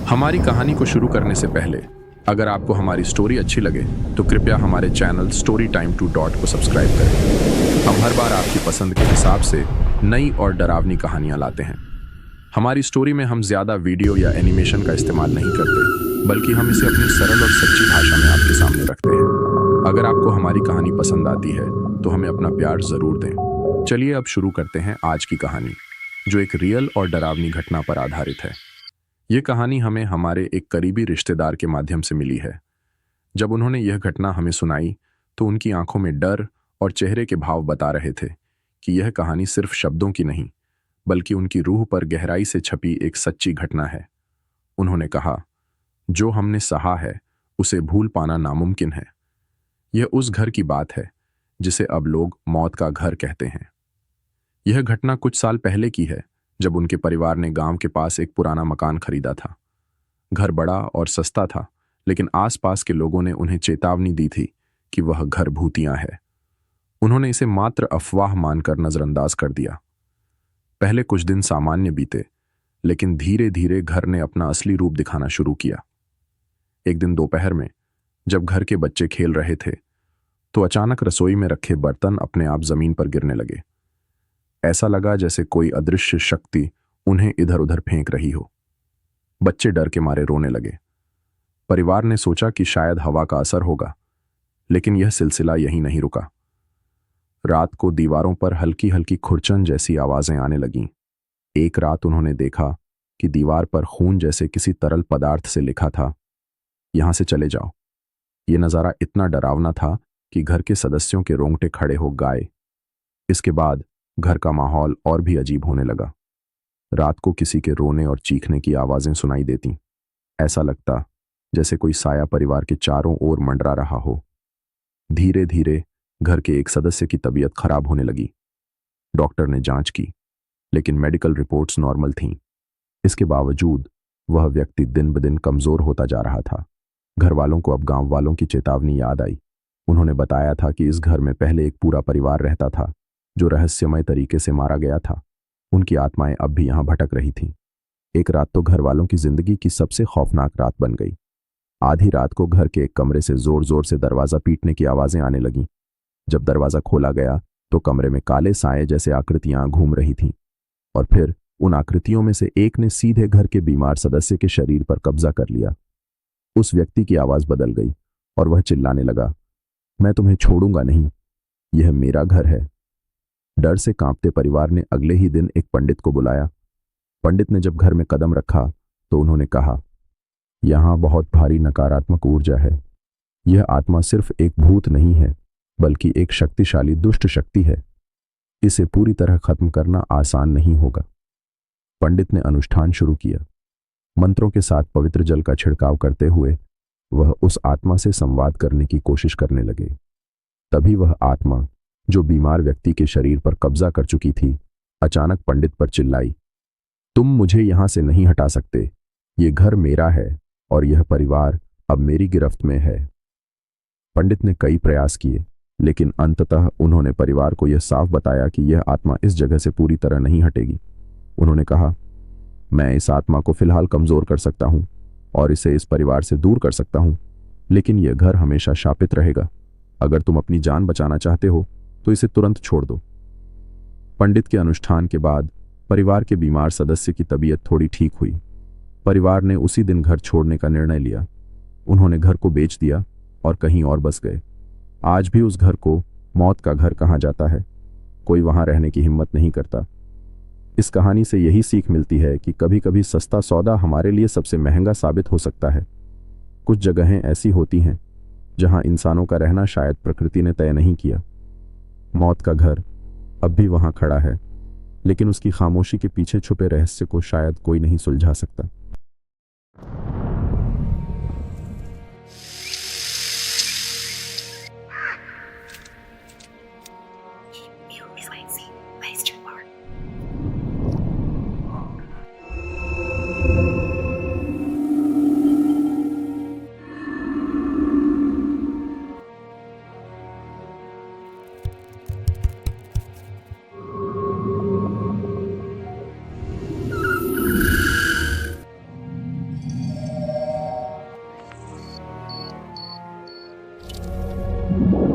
हमारी कहानी को शुरू करने से पहले अगर आपको हमारी स्टोरी अच्छी लगे तो कृपया हमारे channel story time to dot को सब्सक्राइब करें। हम हर बार आपकी पसंद के हिसाब से नई और डरावनी कहानियां लाते हैं। हमारी स्टोरी में हम ज़्यादा वीडियो या एनिमेशन का इस्तेमाल नहीं करते, बल्कि हम इसे अपनी सरल और सच्ची भाषा में आपके सामने रखते हैं। अगर आपको हमारी कहानी पसंद आती है तो हमें अपना प्यार ज़रूर दें। चलिए अब शुरू करते हैं आज की कहानी, जो एक रियल और डरावनी घटना पर आधारित है। ये कहानी हमें हमारे एक करीबी रिश्तेदार के माध्यम से मिली है। जब उन्होंने यह घटना हमें सुनाई तो उनकी आंखों में डर और चेहरे के भाव बता रहे थे कि यह कहानी सिर्फ शब्दों की नहीं, बल्कि उनकी रूह पर गहराई से छपी एक सच्ची घटना है। उन्होंने कहा, जो हमने सहा है उसे भूल पाना नामुमकिन है। यह उस घर की बात है जिसे अब लोग मौत का घर कहते हैं। यह घटना कुछ साल पहले की है, जब उनके परिवार ने गांव के पास एक पुराना मकान खरीदा था। घर बड़ा और सस्ता था, लेकिन आसपास के लोगों ने उन्हें चेतावनी दी थी कि वह घर भूतिया है। उन्होंने इसे मात्र अफवाह मानकर नजरअंदाज कर दिया। पहले कुछ दिन सामान्य बीते, लेकिन धीरे धीरे घर ने अपना असली रूप दिखाना शुरू किया। एक दिन दोपहर में जब घर के बच्चे खेल रहे थे तो अचानक रसोई में रखे बर्तन अपने आप जमीन पर गिरने लगे। ऐसा लगा जैसे कोई अदृश्य शक्ति उन्हें इधर उधर फेंक रही हो। बच्चे डर के मारे रोने लगे। परिवार ने सोचा कि शायद हवा का असर होगा, लेकिन यह सिलसिला यहीं नहीं रुका। रात को दीवारों पर हल्की हल्की खुरचन जैसी आवाजें आने लगीं। एक रात उन्होंने देखा कि दीवार पर खून जैसे किसी तरल पदार्थ से लिखा था, यहां से चले जाओ। यह नजारा इतना डरावना था कि घर के सदस्यों के रोंगटे खड़े हो गए। इसके बाद घर का माहौल और भी अजीब होने लगा। रात को किसी के रोने और चीखने की आवाजें सुनाई देती। ऐसा लगता जैसे कोई साया परिवार के चारों ओर मंडरा रहा हो। धीरे धीरे घर के एक सदस्य की तबीयत खराब होने लगी। डॉक्टर ने जांच की, लेकिन मेडिकल रिपोर्ट्स नॉर्मल थीं। इसके बावजूद वह व्यक्ति दिन ब दिन कमजोर होता जा रहा था। घर वालों को अब गांव वालों की चेतावनी याद आई। उन्होंने बताया था कि इस घर में पहले एक पूरा परिवार रहता था, जो रहस्यमय तरीके से मारा गया था। उनकी आत्माएं अब भी यहां भटक रही थीं। एक रात तो घर वालों की जिंदगी की सबसे खौफनाक रात बन गई। आधी रात को घर के एक कमरे से जोर जोर से दरवाजा पीटने की आवाजें आने लगीं। जब दरवाजा खोला गया तो कमरे में काले साए जैसे आकृतियां घूम रही थीं, और फिर उन आकृतियों में से एक ने सीधे घर के बीमार सदस्य के शरीर पर कब्जा कर लिया। उस व्यक्ति की आवाज बदल गई और वह चिल्लाने लगा, मैं तुम्हें छोड़ूंगा नहीं, यह मेरा घर है। डर से कांपते परिवार ने अगले ही दिन एक पंडित को बुलाया। पंडित ने जब घर में कदम रखा तो उन्होंने कहा, यहां बहुत भारी नकारात्मक ऊर्जा है। यह आत्मा सिर्फ एक भूत नहीं है, बल्कि एक शक्तिशाली दुष्ट शक्ति है। इसे पूरी तरह खत्म करना आसान नहीं होगा। पंडित ने अनुष्ठान शुरू किया। मंत्रों के साथ पवित्र जल का छिड़काव करते हुए वह उस आत्मा से संवाद करने की कोशिश करने लगे। तभी वह आत्मा, जो बीमार व्यक्ति के शरीर पर कब्जा कर चुकी थी, अचानक पंडित पर चिल्लाई, तुम मुझे यहां से नहीं हटा सकते। ये घर मेरा है और यह परिवार अब मेरी गिरफ्त में है। पंडित ने कई प्रयास किए, लेकिन अंततः उन्होंने परिवार को यह साफ बताया कि यह आत्मा इस जगह से पूरी तरह नहीं हटेगी। उन्होंने कहा, मैं इस आत्मा को फिलहाल कमजोर कर सकता हूं और इसे इस परिवार से दूर कर सकता हूं, लेकिन यह घर हमेशा शापित रहेगा। अगर तुम अपनी जान बचाना चाहते हो तो इसे तुरंत छोड़ दो। पंडित के अनुष्ठान के बाद परिवार के बीमार सदस्य की तबीयत थोड़ी ठीक हुई। परिवार ने उसी दिन घर छोड़ने का निर्णय लिया। उन्होंने घर को बेच दिया और कहीं और बस गए। आज भी उस घर को मौत का घर कहा जाता है। कोई वहां रहने की हिम्मत नहीं करता। इस कहानी से यही सीख मिलती है कि कभी कभी सस्ता सौदा हमारे लिए सबसे महंगा साबित हो सकता है। कुछ जगहें ऐसी होती हैं जहां इंसानों का रहना शायद प्रकृति ने तय नहीं किया। मौत का घर अब भी वहां खड़ा है, लेकिन उसकी खामोशी के पीछे छुपे रहस्य को शायद कोई नहीं सुलझा सकता। है।